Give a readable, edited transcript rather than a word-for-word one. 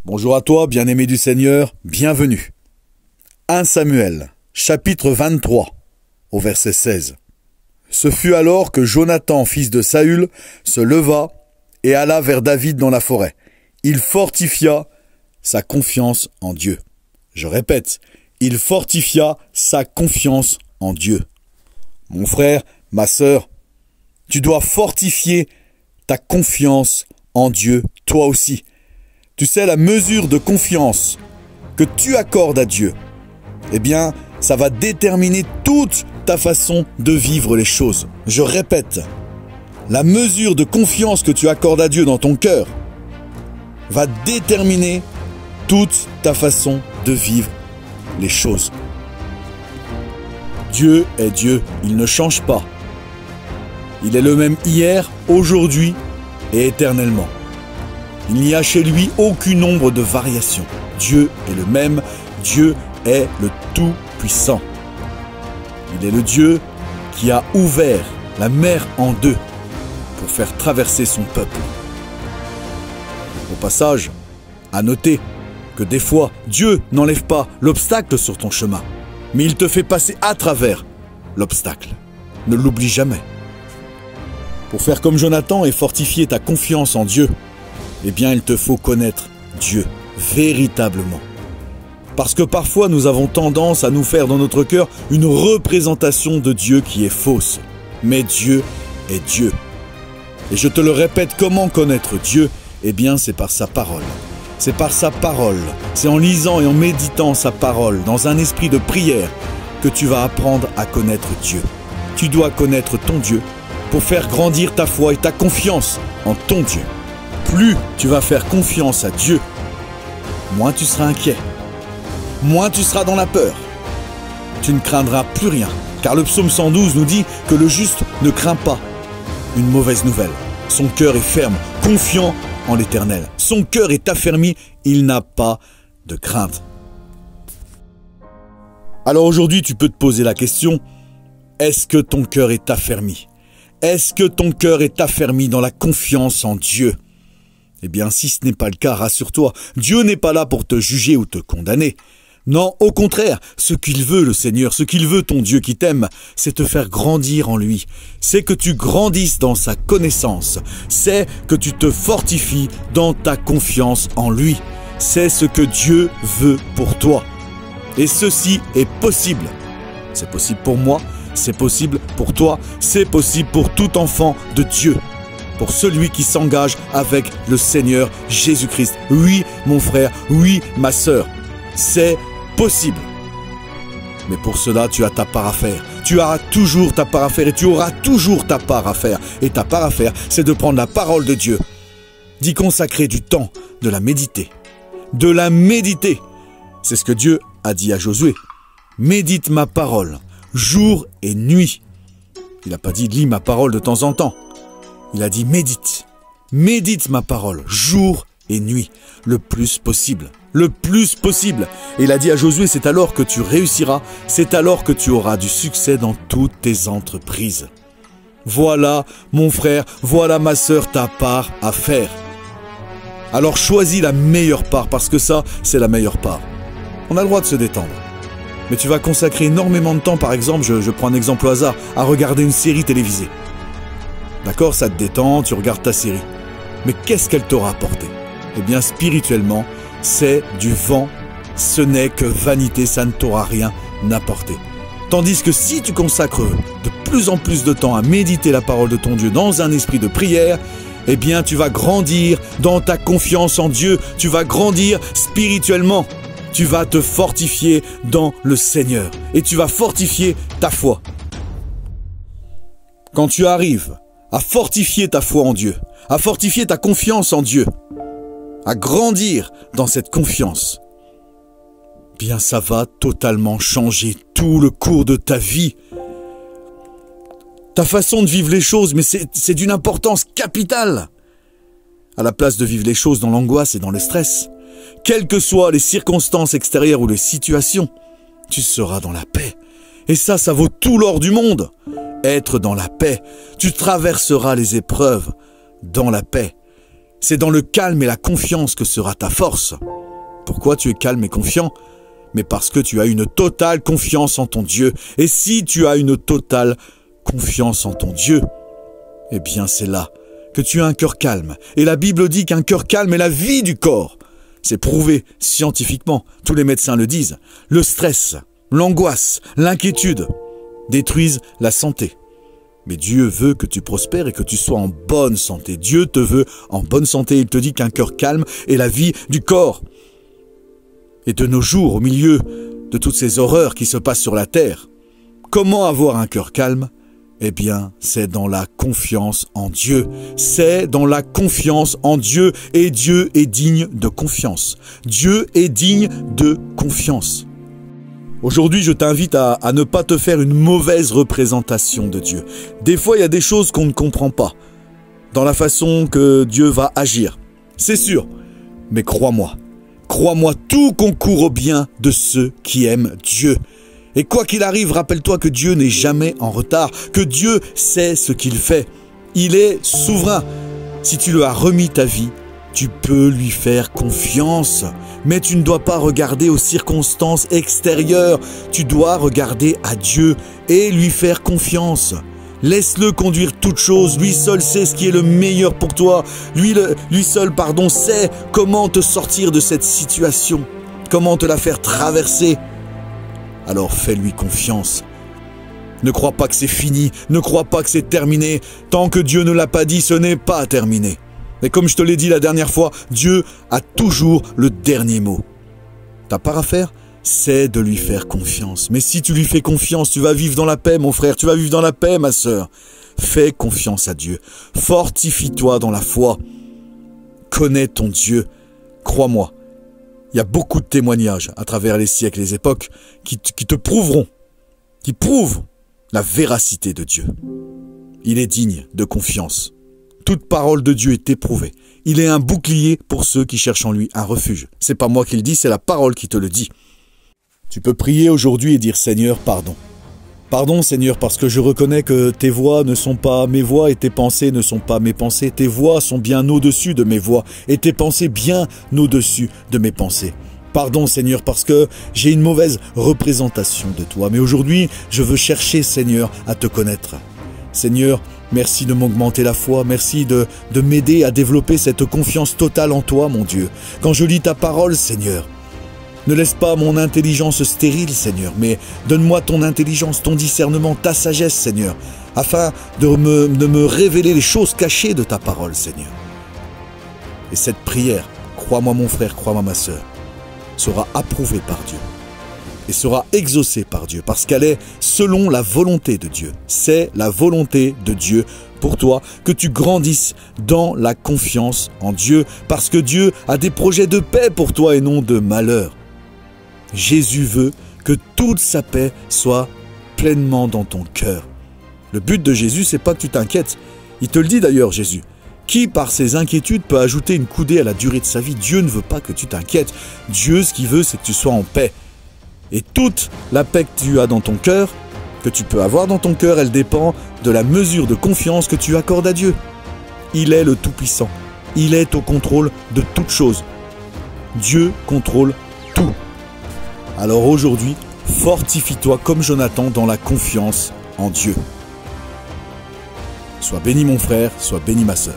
Bonjour à toi, bien-aimé du Seigneur, bienvenue. 1 Samuel, chapitre 23, au verset 16. Ce fut alors que Jonathan, fils de Saül, se leva et alla vers David dans la forêt. Il fortifia sa confiance en Dieu. Je répète, il fortifia sa confiance en Dieu. Mon frère, ma sœur, tu dois fortifier ta confiance en Dieu, toi aussi. Tu sais, la mesure de confiance que tu accordes à Dieu, eh bien, ça va déterminer toute ta façon de vivre les choses. Je répète, la mesure de confiance que tu accordes à Dieu dans ton cœur va déterminer toute ta façon de vivre les choses. Dieu est Dieu, il ne change pas. Il est le même hier, aujourd'hui et éternellement. Il n'y a chez lui aucune ombre de variation. Dieu est le même, Dieu est le Tout-Puissant. Il est le Dieu qui a ouvert la mer en deux pour faire traverser son peuple. Au passage, à noter que des fois, Dieu n'enlève pas l'obstacle sur ton chemin, mais il te fait passer à travers l'obstacle. Ne l'oublie jamais. Pour faire comme Jonathan et fortifier ta confiance en Dieu, eh bien, il te faut connaître Dieu, véritablement. Parce que parfois, nous avons tendance à nous faire dans notre cœur une représentation de Dieu qui est fausse. Mais Dieu est Dieu. Et je te le répète, comment connaître Dieu? Eh bien, c'est par sa parole. C'est par sa parole. C'est en lisant et en méditant sa parole, dans un esprit de prière, que tu vas apprendre à connaître Dieu. Tu dois connaître ton Dieu pour faire grandir ta foi et ta confiance en ton Dieu. Plus tu vas faire confiance à Dieu, moins tu seras inquiet, moins tu seras dans la peur. Tu ne craindras plus rien, car le psaume 112 nous dit que le juste ne craint pas une mauvaise nouvelle. Son cœur est ferme, confiant en l'Éternel. Son cœur est affermi, il n'a pas de crainte. Alors aujourd'hui, tu peux te poser la question, est-ce que ton cœur est affermi? Est-ce que ton cœur est affermi dans la confiance en Dieu? Eh bien, si ce n'est pas le cas, rassure-toi, Dieu n'est pas là pour te juger ou te condamner. Non, au contraire, ce qu'il veut, le Seigneur, ce qu'il veut, ton Dieu qui t'aime, c'est te faire grandir en lui. C'est que tu grandisses dans sa connaissance. C'est que tu te fortifies dans ta confiance en lui. C'est ce que Dieu veut pour toi. Et ceci est possible. C'est possible pour moi, c'est possible pour toi, c'est possible pour tout enfant de Dieu. Pour celui qui s'engage avec le Seigneur Jésus-Christ. Oui, mon frère, oui, ma sœur, c'est possible. Mais pour cela, tu as ta part à faire. Tu as toujours ta part à faire et tu auras toujours ta part à faire. Et ta part à faire, c'est de prendre la parole de Dieu, d'y consacrer du temps, de la méditer. De la méditer. C'est ce que Dieu a dit à Josué. Médite ma parole, jour et nuit. Il n'a pas dit lis ma parole de temps en temps. Il a dit médite. Médite ma parole, jour et nuit, le plus possible. Le plus possible. Et il a dit à Josué, c'est alors que tu réussiras, c'est alors que tu auras du succès dans toutes tes entreprises. Voilà, mon frère, voilà ma sœur, ta part à faire. Alors choisis la meilleure part, parce que ça, c'est la meilleure part. On a le droit de se détendre. Mais tu vas consacrer énormément de temps, par exemple, je prends un exemple au hasard, à regarder une série télévisée. D'accord, ça te détend, tu regardes ta série. Mais qu'est-ce qu'elle t'aura apporté? Eh bien, spirituellement, c'est du vent. Ce n'est que vanité, ça ne t'aura rien apporté. Tandis que si tu consacres de plus en plus de temps à méditer la parole de ton Dieu dans un esprit de prière, eh bien, tu vas grandir dans ta confiance en Dieu. Tu vas grandir spirituellement. Tu vas te fortifier dans le Seigneur. Et tu vas fortifier ta foi. Quand tu arrives à fortifier ta foi en Dieu, à fortifier ta confiance en Dieu, à grandir dans cette confiance, bien ça va totalement changer tout le cours de ta vie. Ta façon de vivre les choses, mais c'est d'une importance capitale. À la place de vivre les choses dans l'angoisse et dans le stress, quelles que soient les circonstances extérieures ou les situations, tu seras dans la paix. Et ça vaut tout l'or du monde. Être dans la paix. Tu traverseras les épreuves dans la paix. C'est dans le calme et la confiance que sera ta force. Pourquoi tu es calme et confiant? Mais parce que tu as une totale confiance en ton Dieu. Et si tu as une totale confiance en ton Dieu, eh bien c'est là que tu as un cœur calme. Et la Bible dit qu'un cœur calme est la vie du corps. C'est prouvé scientifiquement, tous les médecins le disent. Le stress, l'angoisse, l'inquiétude détruisent la santé. Mais Dieu veut que tu prospères et que tu sois en bonne santé. Dieu te veut en bonne santé. Il te dit qu'un cœur calme est la vie du corps. Et de nos jours, au milieu de toutes ces horreurs qui se passent sur la terre, comment avoir un cœur calme? Eh bien, c'est dans la confiance en Dieu. C'est dans la confiance en Dieu. Et Dieu est digne de confiance. Dieu est digne de confiance. Aujourd'hui, je t'invite à ne pas te faire une mauvaise représentation de Dieu. Des fois, il y a des choses qu'on ne comprend pas dans la façon que Dieu va agir. C'est sûr, mais crois-moi. Crois-moi, tout concourt au bien de ceux qui aiment Dieu. Et quoi qu'il arrive, rappelle-toi que Dieu n'est jamais en retard, que Dieu sait ce qu'il fait. Il est souverain. Si tu lui as remis ta vie, tu peux lui faire confiance. Mais tu ne dois pas regarder aux circonstances extérieures. Tu dois regarder à Dieu et lui faire confiance. Laisse-le conduire toutes choses. Lui seul sait ce qui est le meilleur pour toi. Lui seul, sait comment te sortir de cette situation. Comment te la faire traverser. Alors fais-lui confiance. Ne crois pas que c'est fini. Ne crois pas que c'est terminé. Tant que Dieu ne l'a pas dit, ce n'est pas terminé. Et comme je te l'ai dit la dernière fois, Dieu a toujours le dernier mot. Ta part à faire, c'est de lui faire confiance. Mais si tu lui fais confiance, tu vas vivre dans la paix, mon frère. Tu vas vivre dans la paix, ma sœur. Fais confiance à Dieu. Fortifie-toi dans la foi. Connais ton Dieu. Crois-moi. Il y a beaucoup de témoignages à travers les siècles et les époques qui te prouveront, qui prouvent la véracité de Dieu. Il est digne de confiance. Toute parole de Dieu est éprouvée. Il est un bouclier pour ceux qui cherchent en lui un refuge. C'est pas moi qui le dis, c'est la parole qui te le dit. Tu peux prier aujourd'hui et dire « Seigneur, pardon ». Pardon Seigneur, parce que je reconnais que tes voies ne sont pas mes voies et tes pensées ne sont pas mes pensées. Tes voies sont bien au-dessus de mes voies et tes pensées bien au-dessus de mes pensées. Pardon Seigneur, parce que j'ai une mauvaise représentation de toi. Mais aujourd'hui, je veux chercher Seigneur à te connaître. Seigneur, merci de m'augmenter la foi, merci de m'aider à développer cette confiance totale en toi, mon Dieu. Quand je lis ta parole, Seigneur, ne laisse pas mon intelligence stérile, Seigneur, mais donne-moi ton intelligence, ton discernement, ta sagesse, Seigneur, afin de me révéler les choses cachées de ta parole, Seigneur. Et cette prière, crois-moi mon frère, crois-moi ma sœur, sera approuvée par Dieu et sera exaucée par Dieu, parce qu'elle est selon la volonté de Dieu. C'est la volonté de Dieu pour toi que tu grandisses dans la confiance en Dieu, parce que Dieu a des projets de paix pour toi et non de malheur. Jésus veut que toute sa paix soit pleinement dans ton cœur. Le but de Jésus, c'est pas que tu t'inquiètes. Il te le dit d'ailleurs, Jésus. Qui, par ses inquiétudes, peut ajouter une coudée à la durée de sa vie? Dieu ne veut pas que tu t'inquiètes. Dieu, ce qu'il veut, c'est que tu sois en paix. Et toute la paix que tu as dans ton cœur, que tu peux avoir dans ton cœur, elle dépend de la mesure de confiance que tu accordes à Dieu. Il est le Tout-Puissant. Il est au contrôle de toutes choses. Dieu contrôle tout. Alors aujourd'hui, fortifie-toi comme Jonathan dans la confiance en Dieu. Sois béni mon frère, sois béni ma sœur.